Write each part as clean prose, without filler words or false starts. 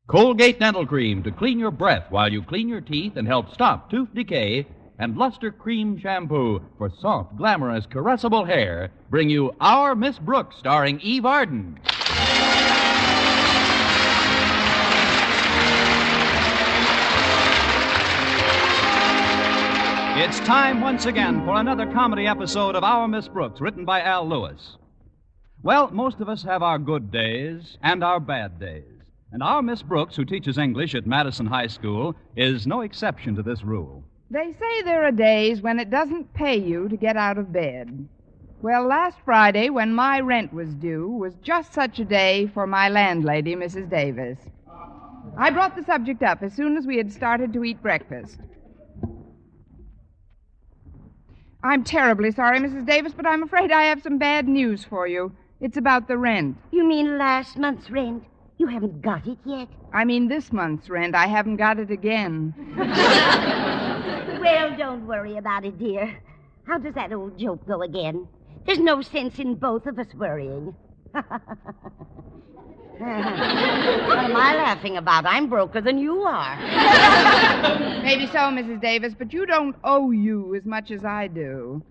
Colgate Dental Cream to clean your breath while you clean your teeth and help stop tooth decay. And Luster Cream Shampoo for soft, glamorous, caressable hair bring you Our Miss Brooks, starring Eve Arden. It's time once again for another comedy episode of Our Miss Brooks, written by Al Lewis. Well, most of us have our good days and our bad days. And our Miss Brooks, who teaches English at Madison High School, is no exception to this rule. They say there are days when it doesn't pay you to get out of bed. Well, last Friday, when my rent was due, was just such a day for my landlady, Mrs. Davis. I brought the subject up as soon as we had started to eat breakfast. I'm terribly sorry, Mrs. Davis, but I'm afraid I have some bad news for you. It's about the rent. You mean last month's rent? You haven't got it yet? I mean this month's rent. I haven't got it again. Well, don't worry about it, dear. How does that old joke go again? There's no sense in both of us worrying. What am I laughing about? I'm broker than you are. Maybe so, Mrs. Davis, but you don't owe you as much as I do.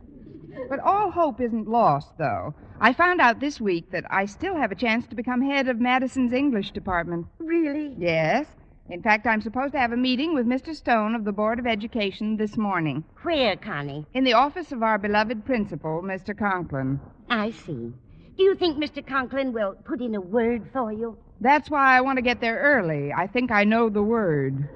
But all hope isn't lost, though. I found out this week that I still have a chance to become head of Madison's English department. Really? Yes. In fact, I'm supposed to have a meeting with Mr. Stone of the Board of Education this morning. Where, Connie? In the office of our beloved principal, Mr. Conklin. I see. Do you think Mr. Conklin will put in a word for you? That's why I want to get there early. I think I know the word.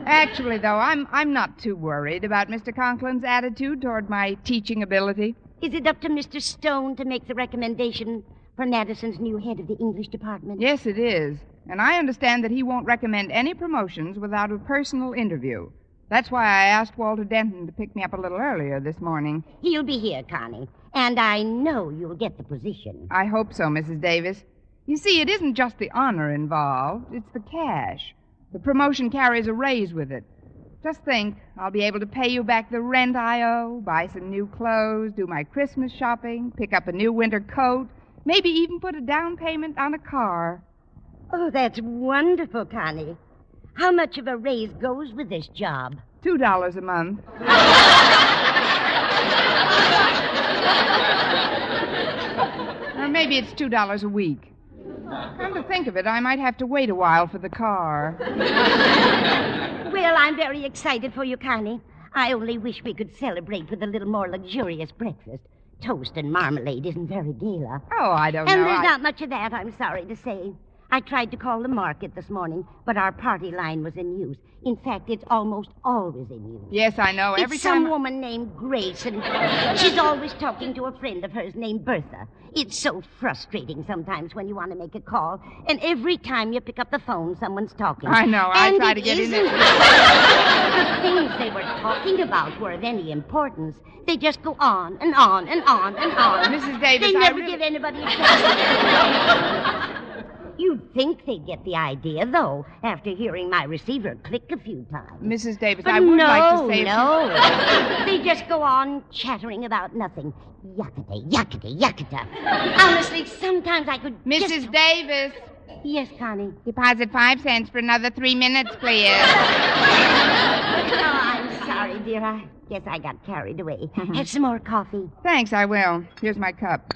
Actually, though, I'm not too worried about Mr. Conklin's attitude toward my teaching ability. Is it up to Mr. Stone to make the recommendation for Madison's new head of the English department? Yes, it is. And I understand that he won't recommend any promotions without a personal interview. That's why I asked Walter Denton to pick me up a little earlier this morning. He'll be here, Connie. And I know you'll get the position. I hope so, Mrs. Davis. You see, it isn't just the honor involved. It's the cash. The promotion carries a raise with it. Just think, I'll be able to pay you back the rent I owe, buy some new clothes, do my Christmas shopping, pick up a new winter coat, maybe even put a down payment on a car. Oh, that's wonderful, Connie. How much of a raise goes with this job? $2 a month. Or maybe it's $2 a week. Come to think of it, I might have to wait a while for the car. Well, I'm very excited for you, Connie. I only wish we could celebrate with a little more luxurious breakfast. Toast and marmalade isn't very gala. Oh, I don't know. And there's not much of that, I'm sorry to say. I tried to call the market this morning, but our party line was in use. In fact, it's almost always in use. Yes, I know. It's some woman named Grace, and she's always talking to a friend of hers named Bertha. It's so frustrating sometimes when you want to make a call, and every time you pick up the phone, someone's talking. I know. I try to get in there. The things they were talking about were of any importance. They just go on and on and on and on. Mrs. Davis, they never give anybody a chance. You'd think they'd get the idea, though, after hearing my receiver click a few times. Mrs. Davis, but I would like to say... No. They just go on chattering about nothing. Yuckata, yuckata, yuckata. Honestly, sometimes I could Mrs. Davis. Yes, Connie? Deposit 5 cents for another 3 minutes, please. Oh, I'm sorry, dear. I guess I got carried away. Have some more coffee? Thanks, I will. Here's my cup.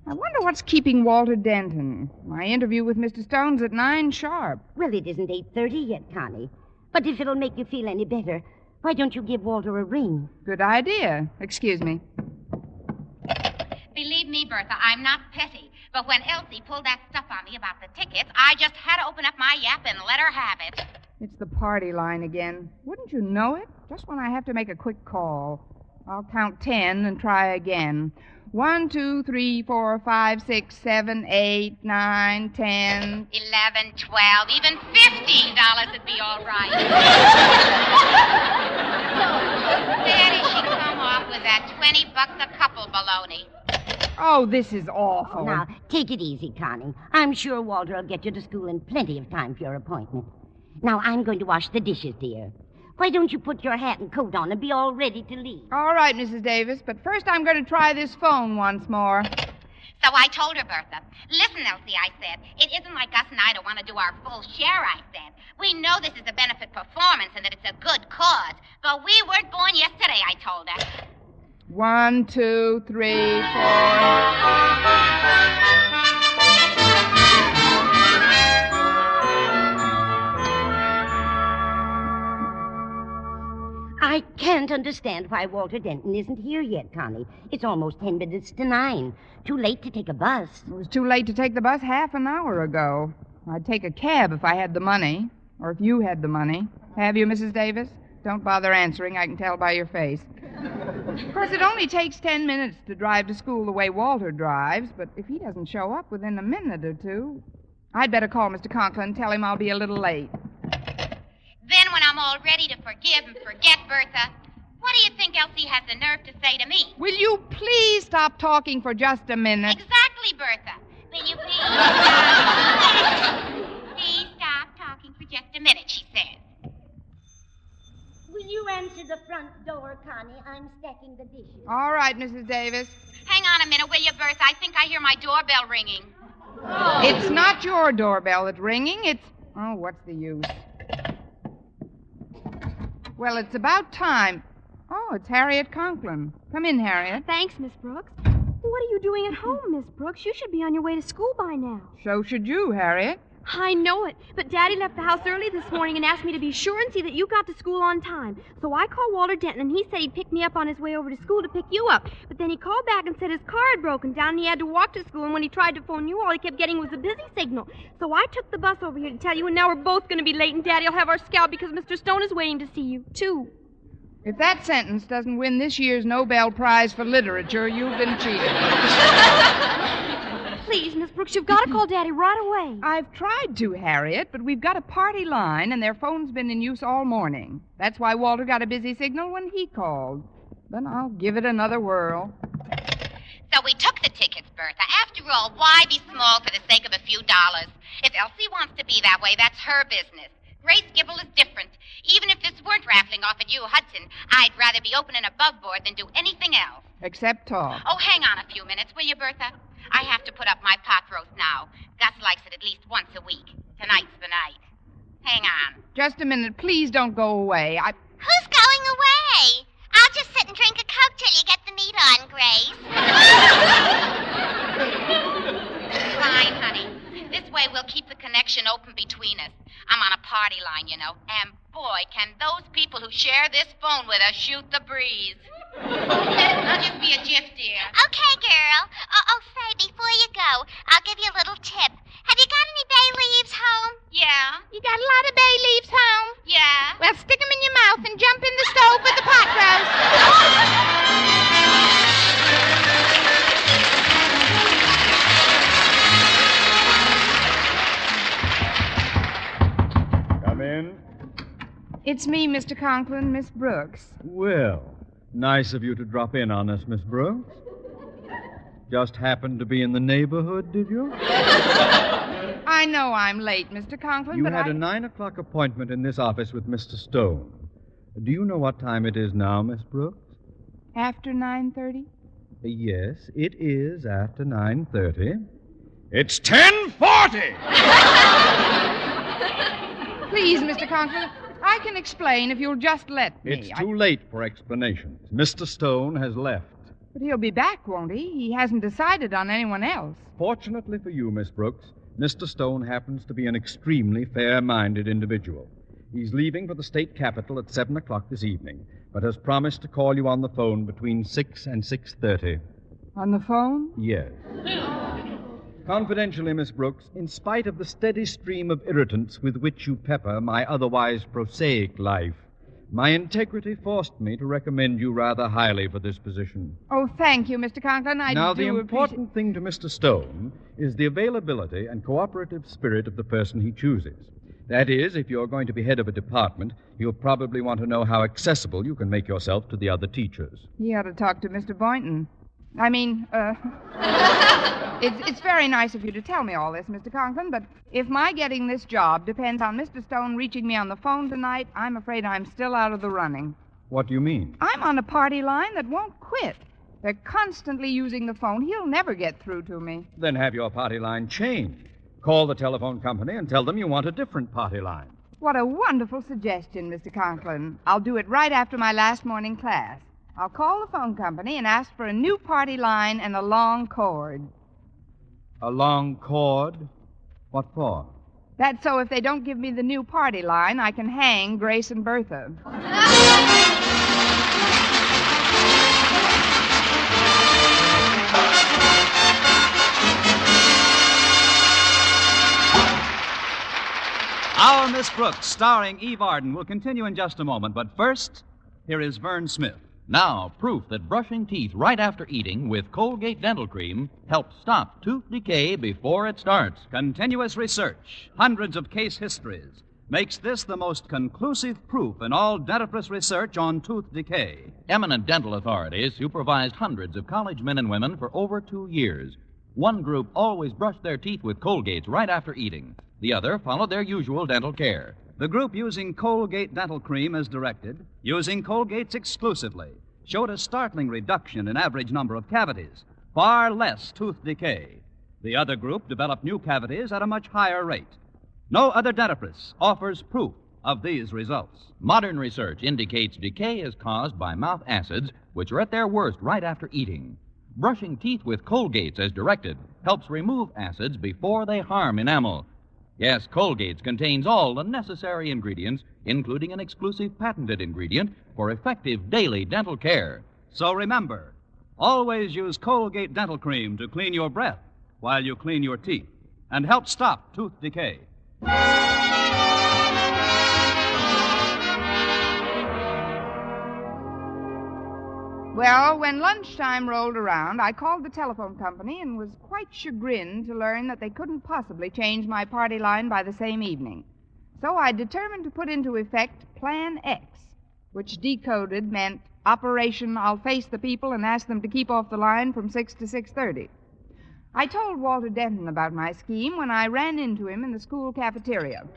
I wonder what's keeping Walter Denton. My interview with Mr. Stone's at 9 sharp. Well, it isn't 8:30 yet, Connie. But if it'll make you feel any better, why don't you give Walter a ring? Good idea. Excuse me. Believe me, Bertha, I'm not petty. But when Elsie pulled that stuff on me about the tickets, I just had to open up my yap and let her have it. It's the party line again. Wouldn't you know it? Just when I have to make a quick call. I'll count 10 and try again. 1, 2, 3, 4, 5, 6, 7, 8, 9, 10... 11, 12, even $15 would be all right. Daddy, she come off with that $20 a couple baloney. Oh, this is awful. Now, take it easy, Connie. I'm sure Walter will get you to school in plenty of time for your appointment. Now, I'm going to wash the dishes, dear. Why don't you put your hat and coat on and be all ready to leave? All right, Mrs. Davis, but first I'm going to try this phone once more. So I told her, Bertha, listen, Elsie, I said, it isn't like us and Ida want to do our full share, I said. We know this is a benefit performance and that it's a good cause. But we weren't born yesterday, I told her. 1, 2, 3, 4. I can't understand why Walter Denton isn't here yet, Connie. It's almost 10 minutes to 9. Too late to take a bus. It was too late to take the bus half an hour ago. I'd take a cab if I had the money, or if you had the money. Have you, Mrs. Davis? Don't bother answering. I can tell by your face. Of course, it only takes 10 minutes to drive to school the way Walter drives, but if he doesn't show up within a minute or two, I'd better call Mr. Conklin and tell him I'll be a little late. Then when I'm all ready to forgive and forget, Bertha, what do you think Elsie has the nerve to say to me? Will you please stop talking for just a minute? Exactly, Bertha. Will you please please stop talking for just a minute, she says. Will you answer the front door, Connie? I'm stacking the dishes. All right, Mrs. Davis. Hang on a minute, will you, Bertha? I think I hear my doorbell ringing. It's not your doorbell that's ringing. It's... Oh, what's the use? Well, it's about time. Oh, it's Harriet Conklin. Come in, Harriet. Thanks, Miss Brooks. What are you doing at home, Miss Brooks? You should be on your way to school by now. So should you, Harriet. I know it, but Daddy left the house early this morning and asked me to be sure and see that you got to school on time. So I called Walter Denton, and he said he'd pick me up on his way over to school to pick you up. But then he called back and said his car had broken down and he had to walk to school, and when he tried to phone you, all he kept getting was a busy signal. So I took the bus over here to tell you, and now we're both going to be late, and Daddy'll have our scout because Mr. Stone is waiting to see you, too. If that sentence doesn't win this year's Nobel Prize for Literature, you've been cheated. Please, Miss Brooks, you've got to call Daddy right away. I've tried to, Harriet, but we've got a party line, and their phone's been in use all morning. That's why Walter got a busy signal when he called. But I'll give it another whirl. So we took the tickets, Bertha. After all, why be small for the sake of a few dollars? If Elsie wants to be that way, that's her business. Grace Gibble is different. Even if this weren't raffling off at you, Hudson, I'd rather be open and above board than do anything else. Except talk. Oh, hang on a few minutes, will you, Bertha? I have to put up my pot roast now. Gus likes it at least once a week. Tonight's the night. Hang on. Just a minute. Please don't go away. Who's going away? I'll just sit and drink a Coke till you get the meat on, Grace. Fine, honey. This way we'll keep the connection open between us. I'm on a party line, you know. And boy, can those people who share this phone with us shoot the breeze. I'll just be a jiff, dear. Okay, girl. Oh, say, before you go, I'll give you a little tip. Have you got any bay leaves home? Yeah. You got a lot of bay leaves home? Yeah. Well, stick them in your mouth and jump in the stove with the pot roast. Come in. It's me, Mr. Conklin, Miss Brooks. Well, nice of you to drop in on us, Miss Brooks. Just happened to be in the neighborhood, did you? I know I'm late, Mr. Conklin, You but had a 9 o'clock appointment in this office with Mr. Stone. Do you know what time it is now, Miss Brooks? After 9:30? Yes, it is after 9:30. It's 10:40! Please, Mr. Conklin, I can explain if you'll just let me. It's too late for explanations. Mr. Stone has left. But he'll be back, won't he? He hasn't decided on anyone else. Fortunately for you, Miss Brooks, Mr. Stone happens to be an extremely fair-minded individual. He's leaving for the state capitol at 7 o'clock this evening, but has promised to call you on the phone between 6 and 6:30. On the phone? Yes. Confidentially, Miss Brooks, in spite of the steady stream of irritants with which you pepper my otherwise prosaic life, my integrity forced me to recommend you rather highly for this position. Oh, thank you, Mr. Conklin. Now, the important thing to Mr. Stone is the availability and cooperative spirit of the person he chooses. That is, if you're going to be head of a department, you'll probably want to know how accessible you can make yourself to the other teachers. You ought to talk to Mr. Boynton. It's very nice of you to tell me all this, Mr. Conklin, but if my getting this job depends on Mr. Stone reaching me on the phone tonight, I'm afraid I'm still out of the running. What do you mean? I'm on a party line that won't quit. They're constantly using the phone. He'll never get through to me. Then have your party line changed. Call the telephone company and tell them you want a different party line. What a wonderful suggestion, Mr. Conklin. I'll do it right after my last morning class. I'll call the phone company and ask for a new party line and a long cord. A long cord? What for? That's so if they don't give me the new party line, I can hang Grace and Bertha. Our Miss Brooks, starring Eve Arden, will continue in just a moment. But first, here is Vern Smith. Now, proof that brushing teeth right after eating with Colgate Dental Cream helps stop tooth decay before it starts. Continuous research, hundreds of case histories, makes this the most conclusive proof in all dentifrice research on tooth decay. Eminent dental authorities supervised hundreds of college men and women for over 2 years. One group always brushed their teeth with Colgates right after eating. The other followed their usual dental care. The group using Colgate Dental Cream as directed, using Colgates exclusively, showed a startling reduction in average number of cavities, far less tooth decay. The other group developed new cavities at a much higher rate. No other dentifrice offers proof of these results. Modern research indicates decay is caused by mouth acids, which are at their worst right after eating. Brushing teeth with Colgates as directed helps remove acids before they harm enamel. Yes, Colgates contains all the necessary ingredients, including an exclusive patented ingredient for effective daily dental care. So remember, always use Colgate Dental Cream to clean your breath while you clean your teeth and help stop tooth decay. Well, when lunchtime rolled around, I called the telephone company and was quite chagrined to learn that they couldn't possibly change my party line by the same evening. So I determined to put into effect Plan X, which decoded meant Operation I'll Face the People and Ask Them to Keep Off the Line from 6 to 6:30. I told Walter Denton about my scheme when I ran into him in the school cafeteria.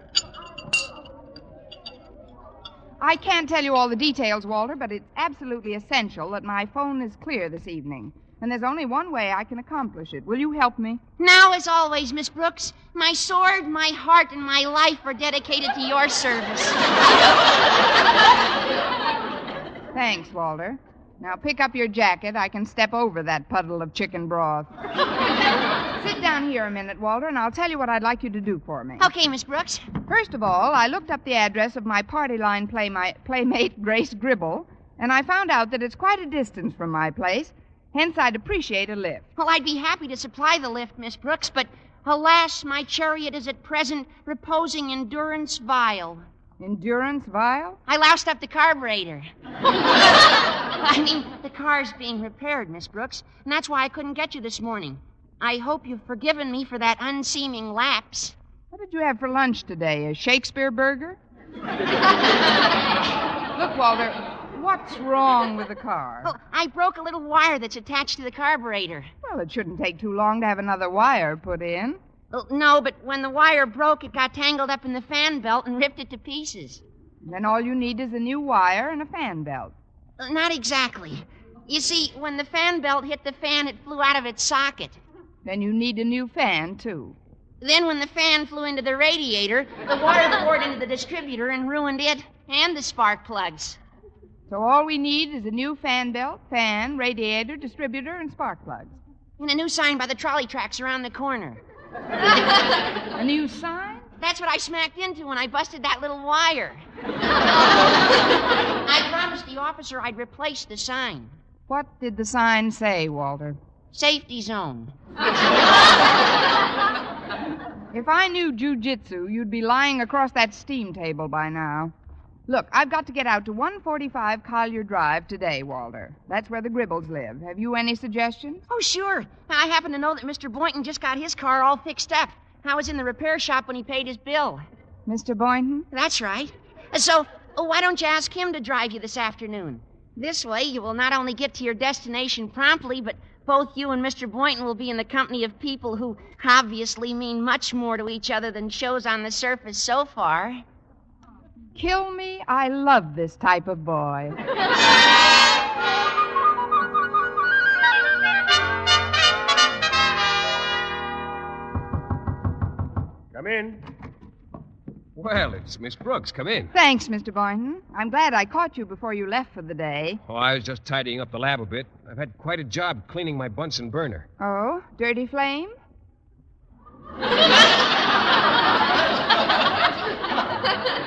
I can't tell you all the details, Walter, but it's absolutely essential that my phone is clear this evening. And there's only one way I can accomplish it. Will you help me? Now, as always, Miss Brooks, my sword, my heart, and my life are dedicated to your service. Thanks, Walter. Now pick up your jacket. I can step over that puddle of chicken broth. Sit down here a minute, Walter, and I'll tell you what I'd like you to do for me. Okay, Miss Brooks. First of all, I looked up the address of my party line playmate, Grace Gribble, and I found out that it's quite a distance from my place. Hence, I'd appreciate a lift. Well, I'd be happy to supply the lift, Miss Brooks, but alas, my chariot is at present reposing in durance vile. Endurance vile? I loused up the carburetor. I mean, the car's being repaired, Miss Brooks, and that's why I couldn't get you this morning. I hope you've forgiven me for that unseeming lapse. What did you have for lunch today? A Shakespeare burger? Look, Walter, what's wrong with the car? Oh, I broke a little wire that's attached to the carburetor. Well, it shouldn't take too long to have another wire put in. Oh, no, but when the wire broke, it got tangled up in the fan belt and ripped it to pieces. Then all you need is a new wire and a fan belt. Not exactly. You see, when the fan belt hit the fan, it flew out of its socket. Then you need a new fan, too. Then when the fan flew into the radiator, the water poured into the distributor and ruined it and the spark plugs. So all we need is a new fan belt, fan, radiator, distributor, and spark plugs. And a new sign by the trolley tracks around the corner. A new sign? That's what I smacked into when I busted that little wire. I promised the officer I'd replace the sign. What did the sign say, Walter? Safety zone. If I knew jujitsu, you'd be lying across that steam table by now. Look, I've got to get out to 145 Collier Drive today, Walter. That's where the Gribbles live. Have you any suggestions? Oh, sure. I happen to know that Mr. Boynton just got his car all fixed up. I was in the repair shop when he paid his bill. Mr. Boynton? That's right. So, why don't you ask him to drive you this afternoon? This way, you will not only get to your destination promptly, but both you and Mr. Boynton will be in the company of people who obviously mean much more to each other than shows on the surface so far. Kill me, I love this type of boy. Come in. Well, it's Miss Brooks. Come in. Thanks, Mr. Boynton. I'm glad I caught you before you left for the day. Oh, I was just tidying up the lab a bit. I've had quite a job cleaning my Bunsen burner. Oh, dirty flame?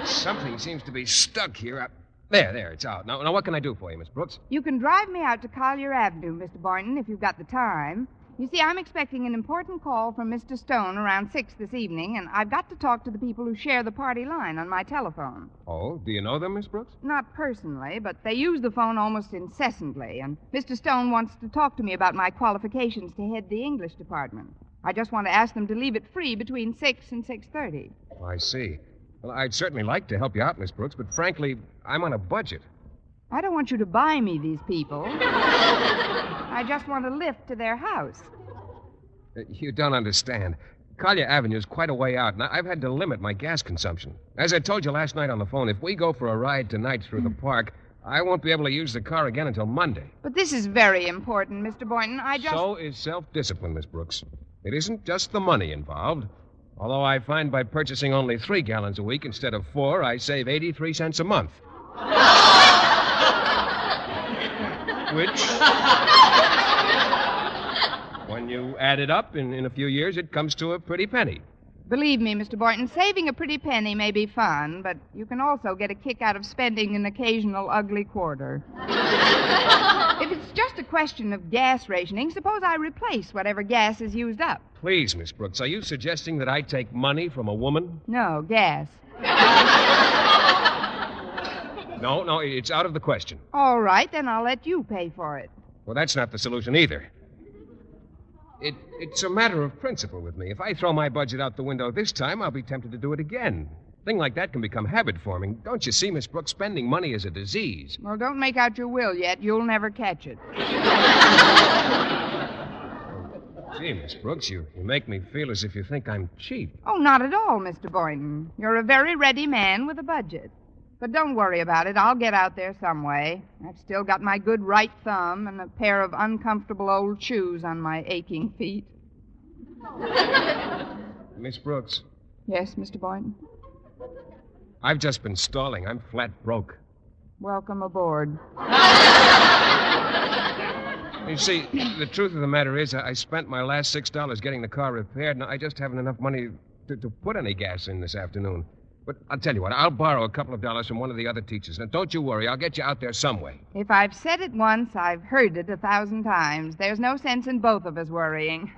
Something seems to be stuck here. There, it's out. Now, what can I do for you, Miss Brooks? You can drive me out to Collier Avenue, Mr. Boynton, if you've got the time. You see, I'm expecting an important call from Mr. Stone around 6 this evening, and I've got to talk to the people who share the party line on my telephone. Oh, do you know them, Miss Brooks? Not personally, but they use the phone almost incessantly, and Mr. Stone wants to talk to me about my qualifications to head the English department. I just want to ask them to leave it free between 6 and 6:30. Oh, I see. Well, I'd certainly like to help you out, Miss Brooks, but frankly, I'm on a budget. I don't want you to buy me these people. I just want a lift to their house. You don't understand. Collier Avenue is quite a way out, and I've had to limit my gas consumption. As I told you last night on the phone, if we go for a ride tonight through the park, I won't be able to use the car again until Monday. But this is very important, Mr. Boynton. So is self-discipline, Miss Brooks. It isn't just the money involved. Although I find by purchasing only 3 gallons a week instead of 4, I save 83 cents a month. Which, when you add it up in a few years, it comes to a pretty penny. Believe me, Mr. Boynton, saving a pretty penny may be fun, but you can also get a kick out of spending an occasional ugly quarter. If it's just a question of gas rationing, suppose I replace whatever gas is used up. Please, Miss Brooks, are you suggesting that I take money from a woman? No, gas. No, it's out of the question. All right, then I'll let you pay for it. Well, that's not the solution either. It's a matter of principle with me. If I throw my budget out the window this time, I'll be tempted to do it again. A thing like that can become habit-forming. Don't you see, Miss Brooks, spending money is a disease. Well, don't make out your will yet. You'll never catch it. Gee, Miss Brooks, you make me feel as if you think I'm cheap. Oh, not at all, Mr. Boynton. You're a very ready man with a budget. But don't worry about it. I'll get out there some way. I've still got my good right thumb and a pair of uncomfortable old shoes on my aching feet. Miss Brooks. Yes, Mr. Boynton? I've just been stalling. I'm flat broke. Welcome aboard. You see, the truth of the matter is I spent my last $6 getting the car repaired, and I just haven't enough money to put any gas in this afternoon. But I'll tell you what, I'll borrow a couple of dollars from one of the other teachers. Now, don't you worry. I'll get you out there some way. If I've said it once, I've heard it 1,000 times. There's no sense in both of us worrying.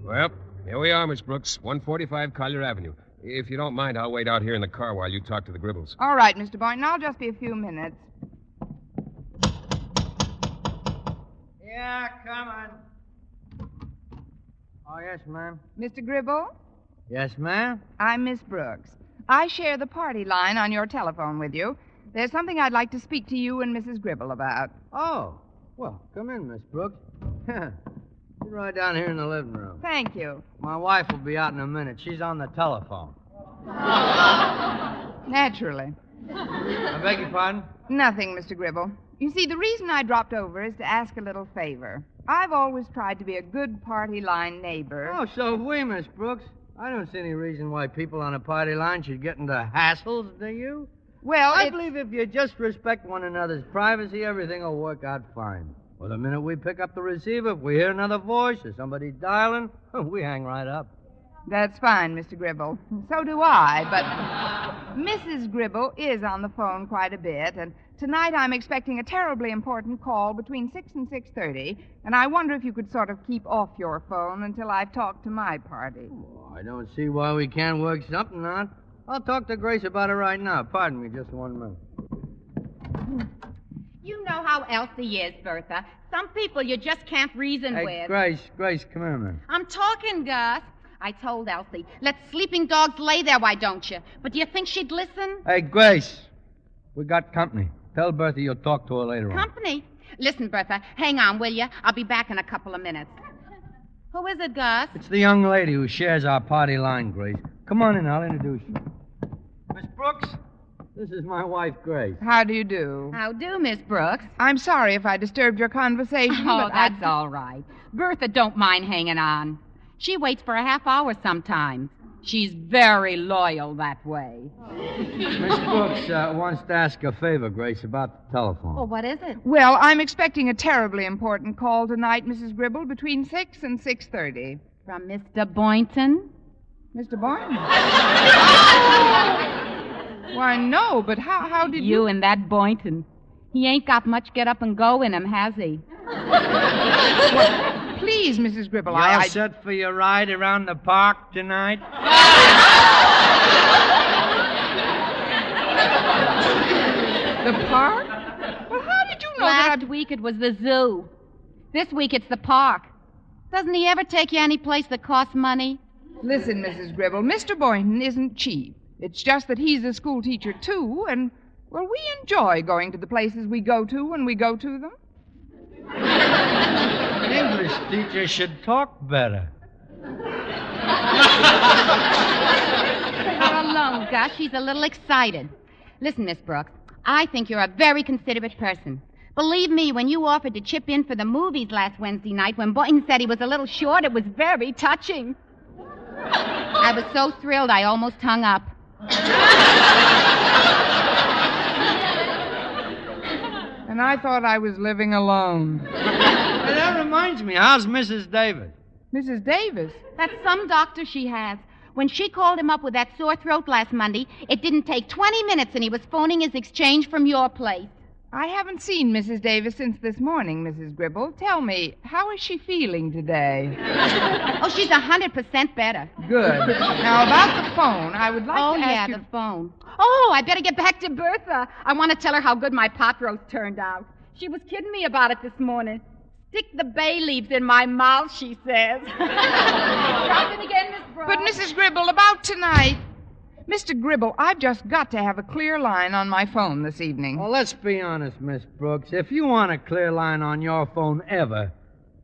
Well, here we are, Miss Brooks. 145 Collier Avenue. If you don't mind, I'll wait out here in the car while you talk to the Gribbles. All right, Mr. Boynton. I'll just be a few minutes. Yeah, come on. Oh, yes, ma'am. Mr. Gribble? Yes, ma'am? I'm Miss Brooks. I share the party line on your telephone with you. There's something I'd like to speak to you and Mrs. Gribble about. Oh, well, come in, Miss Brooks. Sit right down here in the living room. Thank you. My wife will be out in a minute. She's on the telephone. Naturally. I beg your pardon? Nothing, Mr. Gribble. You see, the reason I dropped over is to ask a little favor. I've always tried to be a good party line neighbor. Oh, so have we, Miss Brooks. I don't see any reason why people on a party line should get into hassles, do you? Well, I believe if you just respect one another's privacy, everything will work out fine. Well, the minute we pick up the receiver, if we hear another voice or somebody dialing, we hang right up. That's fine, Mr. Gribble. So do I, but Mrs. Gribble is on the phone quite a bit, and tonight I'm expecting a terribly important call between 6 and 6:30, and I wonder if you could sort of keep off your phone until I've talked to my party. Oh, I don't see why we can't work something out. I'll talk to Grace about it right now. Pardon me just 1 minute. You know how Elsie is, Bertha. Some people you just can't reason Hey, with. Grace, come here a minute. I'm talking, Gus. I told Elsie, let sleeping dogs lay there, why don't you? But do you think she'd listen? Hey, Grace, we got company. Tell Bertha you'll talk to her later on. Company? Listen, Bertha, hang on, will you? I'll be back in a couple of minutes. Who is it, Gus? It's the young lady who shares our party line, Grace. Come on in, I'll introduce you. Miss Brooks, This is my wife, Grace. How do you do? How do, Miss Brooks? I'm sorry if I disturbed your conversation, Oh, but that's all right. Bertha don't mind hanging on. She waits for a half hour sometimes. She's very loyal that way. Miss Brooks wants to ask a favor, Grace, about the telephone. Well, what is it? Well, I'm expecting a terribly important call tonight, Mrs. Gribble, between 6 and 6:30. From Mr. Boynton? Mr. Boynton? Why, no, but how did You and that Boynton. He ain't got much get up and go in him, has he? Well, please, Mrs. Gribble, You all set for your ride around the park tonight? The park? Well, how did you know Last week it was the zoo. This week it's the park. Doesn't he ever take you any place that costs money? Listen, Mrs. Gribble, Mr. Boynton isn't cheap. It's just that he's a school teacher, too, and, well, we enjoy going to the places we go to when we go to them. An English teacher should talk better. You're alone, Gus. She's a little excited. Listen, Miss Brooks, I think you're a very considerate person. Believe me, when you offered to chip in for the movies last Wednesday night when Boynton said he was a little short, it was very touching. I was so thrilled I almost hung up. And I thought I was living alone. Hey, that reminds me, how's Mrs. Davis? Mrs. Davis? That's some doctor she has. When she called him up with that sore throat last Monday, it didn't take 20 minutes and he was phoning his exchange from your place. I haven't seen Mrs. Davis since this morning, Mrs. Gribble. Tell me, how is she feeling today? Oh, she's 100% better. Good. Now, about the phone, I would like to ask you... the phone. Oh, I better get back to Bertha. I want to tell her how good my pot roast turned out. She was kidding me about it this morning. Stick the bay leaves in my mouth, she says. Try it again, Miss Brooks. But, Mrs. Gribble, about tonight... Mr. Gribble, I've just got to have a clear line on my phone this evening. Well, let's be honest, Miss Brooks. If you want a clear line on your phone ever,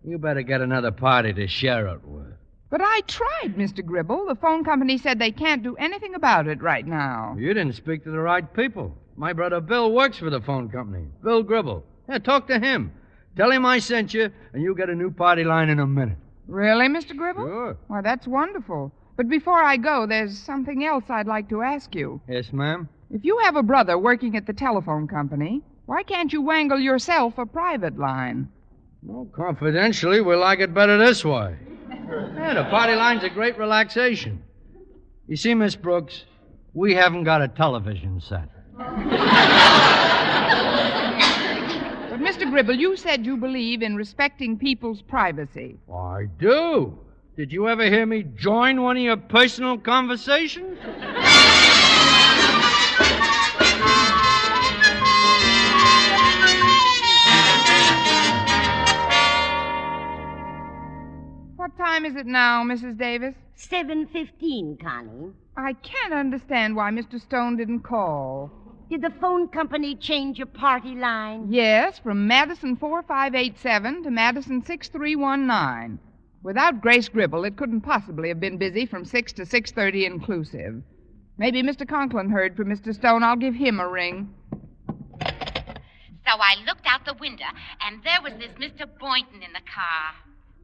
you better get another party to share it with. But I tried, Mr. Gribble. The phone company said they can't do anything about it right now. You didn't speak to the right people. My brother Bill works for the phone company. Bill Gribble. Yeah, talk to him. Tell him I sent you, and you'll get a new party line in a minute. Really, Mr. Gribble? Sure. Why, that's wonderful. But before I go, there's something else I'd like to ask you. Yes, ma'am? If you have a brother working at the telephone company, why can't you wangle yourself a private line? Well, confidentially, we like it better this way. Yeah, the party line's a great relaxation. You see, Miss Brooks, we haven't got a television set. But, Mr. Gribble, you said you believe in respecting people's privacy. I do. Did you ever hear me join one of your personal conversations? What time is it now, Mrs. Davis? 7:15, Connie. I can't understand why Mr. Stone didn't call. Did the phone company change your party line? Yes, from Madison 4587 to Madison 6319. Without Grace Gribble, it couldn't possibly have been busy from 6 to 6:30 inclusive. Maybe Mr. Conklin heard from Mr. Stone. I'll give him a ring. So I looked out the window, and there was this Mr. Boynton in the car.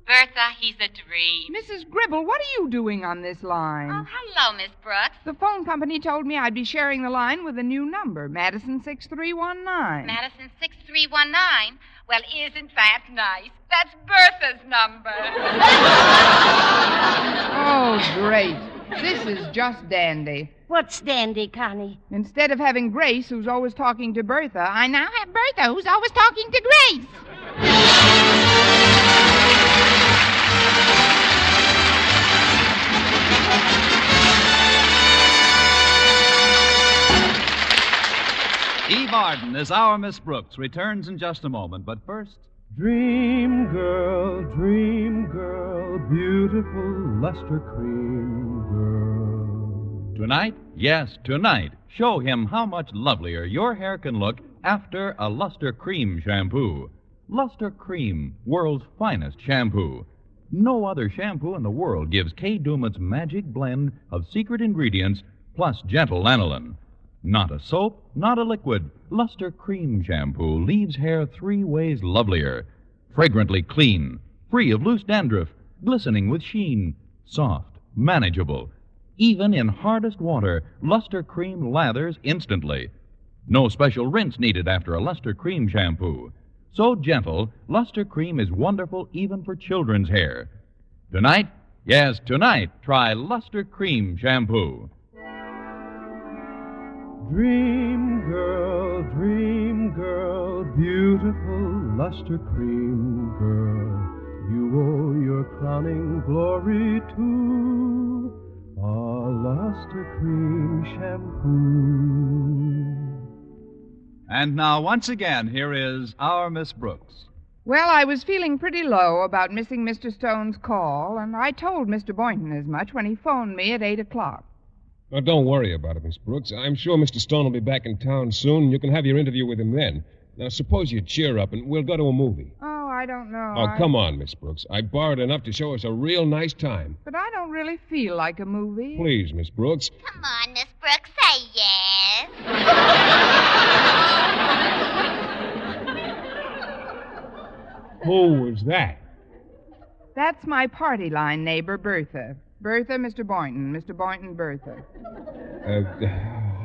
Bertha, he's a dream. Mrs. Gribble, what are you doing on this line? Oh, hello, Miss Brooks. The phone company told me I'd be sharing the line with a new number, Madison 6319. Madison 6319? Well, isn't that nice? That's Bertha's number. Oh, great. This is just dandy. What's dandy, Connie? Instead of having Grace, who's always talking to Bertha, I now have Bertha, who's always talking to Grace. Eve Arden as our Miss Brooks returns in just a moment, but first... Dream girl, beautiful luster cream girl. Tonight? Yes, tonight. Show him how much lovelier your hair can look after a Luster Cream shampoo. Luster Cream, world's finest shampoo. No other shampoo in the world gives Kay Daumit's magic blend of secret ingredients plus gentle lanolin. Not a soap, not a liquid. Luster Cream Shampoo leaves hair 3 ways lovelier. Fragrantly clean, free of loose dandruff, glistening with sheen, soft, manageable. Even in hardest water, Luster Cream lathers instantly. No special rinse needed after a Luster Cream Shampoo. So gentle, Luster Cream is wonderful even for children's hair. Tonight, yes, tonight, try Luster Cream Shampoo. Dream girl, beautiful luster cream girl, you owe your crowning glory to a luster cream shampoo. And now, once again, here is our Miss Brooks. Well, I was feeling pretty low about missing Mr. Stone's call, and I told Mr. Boynton as much when he phoned me at 8 o'clock. Now, don't worry about it, Miss Brooks. I'm sure Mr. Stone will be back in town soon, and you can have your interview with him then. Now, suppose you cheer up, and we'll go to a movie. Oh, I don't know. Oh, come on, Miss Brooks. I borrowed enough to show us a real nice time. But I don't really feel like a movie. Please, Miss Brooks. Come on, Miss Brooks, say yes. Who was that? That's my party line neighbor, Bertha. Bertha, Mr. Boynton. Mr. Boynton, Bertha.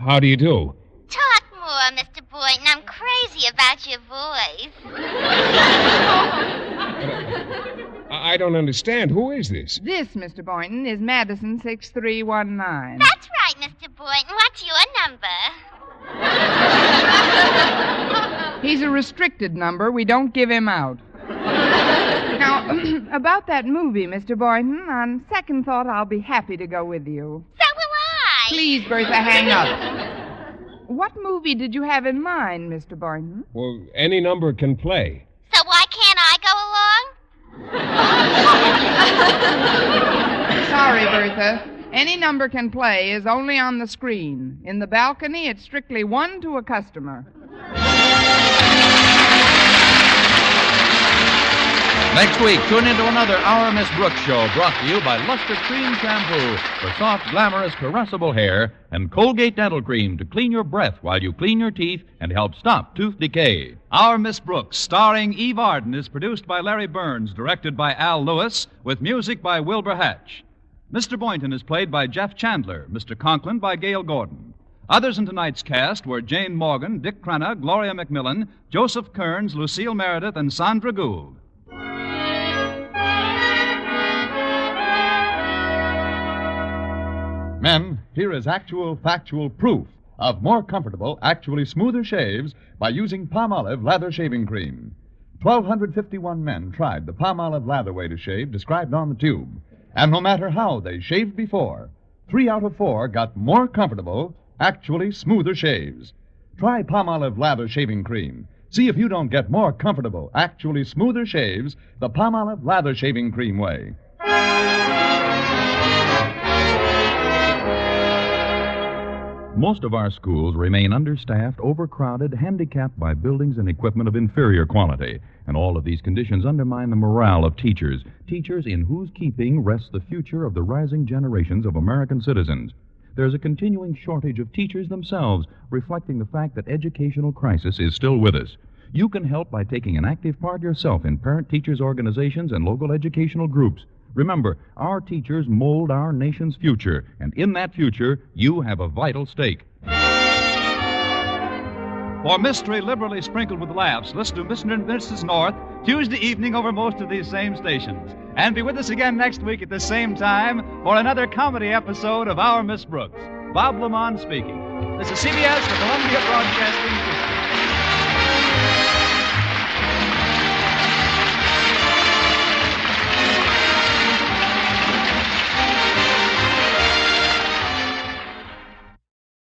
How do you do? Talk more, Mr. Boynton. I'm crazy about your voice. I don't understand. Who is this? This, Mr. Boynton, is Madison 6319. That's right, Mr. Boynton. What's your number? He's a restricted number. We don't give him out. Now, about that movie, Mr. Boynton, on second thought, I'll be happy to go with you. So will I. Please, Bertha, hang up. What movie did you have in mind, Mr. Boynton? Well, any number can play. So why can't I go along? Sorry, Bertha. Any number can play is only on the screen. In the balcony, it's strictly 1 to a customer. Next week, tune into another Our Miss Brooks show brought to you by Luster Cream Shampoo for soft, glamorous, caressable hair and Colgate Dental Cream to clean your breath while you clean your teeth and help stop tooth decay. Our Miss Brooks, starring Eve Arden, is produced by Larry Burns, directed by Al Lewis, with music by Wilbur Hatch. Mr. Boynton is played by Jeff Chandler, Mr. Conklin by Gail Gordon. Others in tonight's cast were Jane Morgan, Dick Crenna, Gloria McMillan, Joseph Kearns, Lucille Meredith, and Sandra Gould. Men, here is actual, factual proof of more comfortable, actually smoother shaves by using Palmolive Lather Shaving Cream. 1,251 men tried the Palmolive Lather way to shave described on the tube. And no matter how they shaved before, 3 out of 4 got more comfortable, actually smoother shaves. Try Palmolive Lather Shaving Cream. See if you don't get more comfortable, actually smoother shaves the Palmolive Lather Shaving Cream way. Most of our schools remain understaffed, overcrowded, handicapped by buildings and equipment of inferior quality. And all of these conditions undermine the morale of teachers, teachers in whose keeping rests the future of the rising generations of American citizens. There's a continuing shortage of teachers themselves, reflecting the fact that educational crisis is still with us. You can help by taking an active part yourself in parent-teachers organizations and local educational groups. Remember, our teachers mold our nation's future, and in that future, you have a vital stake. For mystery liberally sprinkled with laughs, listen to Mr. and Mrs. North Tuesday evening over most of these same stations. And be with us again next week at the same time for another comedy episode of Our Miss Brooks. Bob Lamont speaking. This is CBS, the Columbia Broadcasting System.